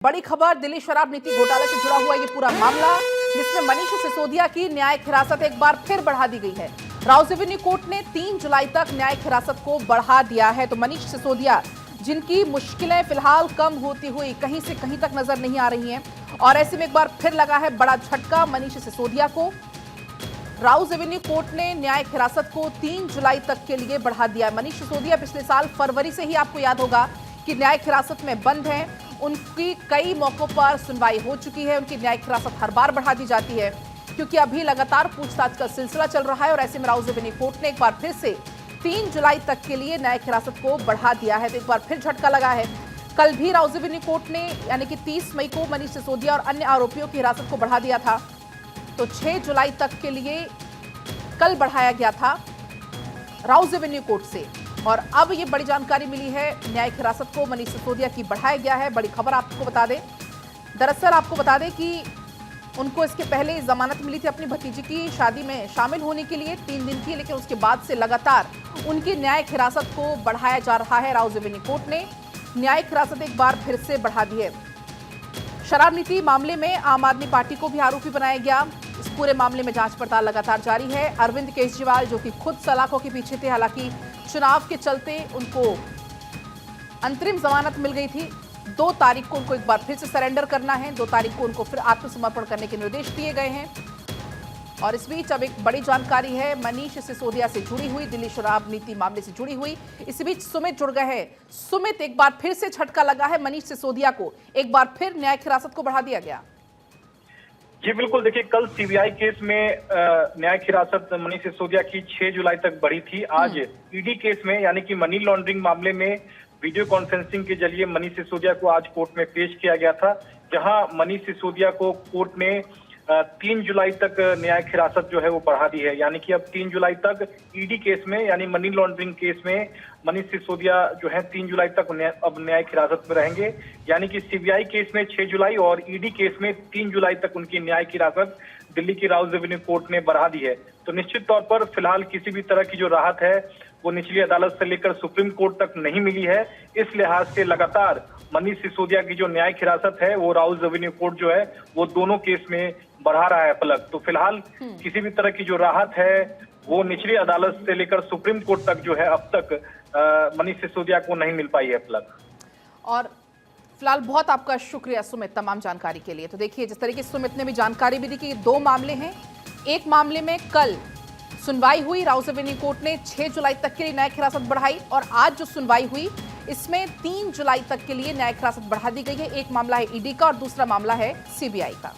बड़ी खबर, दिल्ली शराब नीति घोटाले से जुड़ा हुआ ये पूरा मामला, जिसमें मनीष सिसोदिया की न्यायिक हिरासत एक बार फिर बढ़ा दी गई है। राउस एवेन्यू कोर्ट ने 3 जुलाई तक न्यायिक हिरासत को बढ़ा दिया है। तो मनीष सिसोदिया, जिनकी मुश्किलें फिलहाल कम होती हुई कहीं से कहीं तक नजर नहीं आ रही हैं, और ऐसे में एक बार फिर लगा है बड़ा झटका मनीष सिसोदिया को। राउस एवेन्यू कोर्ट ने न्यायिक हिरासत को 3 जुलाई तक के लिए बढ़ा दिया है। मनीष सिसोदिया पिछले साल फरवरी से ही, आपको याद होगा, कि न्यायिक हिरासत में बंद है। उनकी कई मौकों पर सुनवाई हो चुकी है। उनकी न्यायिक हिरासत हर बार बढ़ा दी जाती है, क्योंकि अभी लगातार पूछताछ का सिलसिला चल रहा है। और ऐसे में राउस एवेन्यू कोर्ट ने एक बार फिर से 3 जुलाई तक के लिए न्यायिक हिरासत को बढ़ा दिया है। तो एक बार फिर झटका लगा है। कल भी राउस एवेन्यू कोर्ट ने, यानी कि 30 मई को, मनीष सिसोदिया और अन्य आरोपियों की हिरासत को बढ़ा दिया था। तो 6 जुलाई तक के लिए कल बढ़ाया गया था राउस एवेन्यू कोर्ट से। और अब ये बड़ी जानकारी मिली है, न्यायिक हिरासत को मनीष सिसोदिया की बढ़ाया गया है। बड़ी खबर आपको बता दें, दरअसल आपको बता दें कि उनको इसके पहले जमानत मिली थी अपनी भतीजी की शादी में शामिल होने के लिए 3 दिन की, लेकिन उसके बाद से लगातार उनकी न्यायिक हिरासत को बढ़ाया जा रहा है। राउस एवेन्यू कोर्ट ने न्यायिक हिरासत एक बार फिर से बढ़ा दी है। शराब नीति मामले में आम आदमी पार्टी को भी आरोपी बनाया गया। इस पूरे मामले में जांच पड़ताल लगातार जारी है। अरविंद केजरीवाल, जो कि खुद सलाखों के पीछे थे, हालांकि चुनाव के चलते उनको अंतरिम जमानत मिल गई थी। 2 तारीख को उनको एक बार फिर से सरेंडर करना है। 2 तारीख को उनको फिर आत्मसमर्पण करने के निर्देश दिए गए हैं। और इस बीच अब एक बड़ी जानकारी है मनीष सिसोदिया से जुड़ी हुई, दिल्ली शराब नीति मामले से जुड़ी हुई। इसी बीच सुमित जुड़ गए हैं। सुमित, एक बार फिर से झटका लगा है मनीष सिसोदिया को, एक बार फिर न्यायिक हिरासत को बढ़ा दिया गया। जी बिल्कुल, देखिए, कल सीबीआई केस में न्यायिक हिरासत मनीष सिसोदिया की 6 जुलाई तक बढ़ी थी। आज ईडी केस में, यानी कि मनी लॉन्ड्रिंग मामले में, वीडियो कॉन्फ्रेंसिंग के जरिए मनीष सिसोदिया को आज कोर्ट में पेश किया गया था, जहां मनीष सिसोदिया को कोर्ट ने 3 जुलाई तक न्यायिक हिरासत जो है वो बढ़ा दी है। यानी कि अब 3 जुलाई तक ईडी केस में, यानी मनी लॉन्ड्रिंग केस में, मनीष सिसोदिया जो है 3 जुलाई तक अब न्यायिक हिरासत में रहेंगे। यानी कि सीबीआई केस में 6 जुलाई और ईडी केस में 3 जुलाई तक उनकी न्यायिक हिरासत दिल्ली की राउस एवेन्यू कोर्ट ने बढ़ा दी है। तो निश्चित तौर पर फिलहाल किसी भी तरह की जो राहत है वो निचली अदालत से लेकर सुप्रीम कोर्ट तक नहीं मिली है। इस लिहाज से लगातार मनीष सिसोदिया की जो न्यायिक हिरासत है वो राउस एवेन्यू कोर्ट जो है वो दोनों केस में बढ़ा रहा है पलक। तो फिलहाल किसी भी तरह की जो राहत है वो निचली अदालत से लेकर सुप्रीम कोर्ट तक जो है अब तक मनीष सिसोदिया को नहीं मिल पाई है पलक। और फिलहाल बहुत आपका शुक्रिया सुमित, तमाम जानकारी के लिए। तो देखिए, जिस तरीके से सुमित ने भी जानकारी भी दी कि 2 मामले हैं। एक मामले में कल सुनवाई हुई, राउस एवेन्यू कोर्ट ने 6 जुलाई तक के लिए न्यायिक हिरासत बढ़ाई, और आज जो सुनवाई हुई इसमें 3 जुलाई तक के लिए न्यायिक हिरासत बढ़ा दी गई है। एक मामला है ईडी का और दूसरा मामला है सीबीआई का।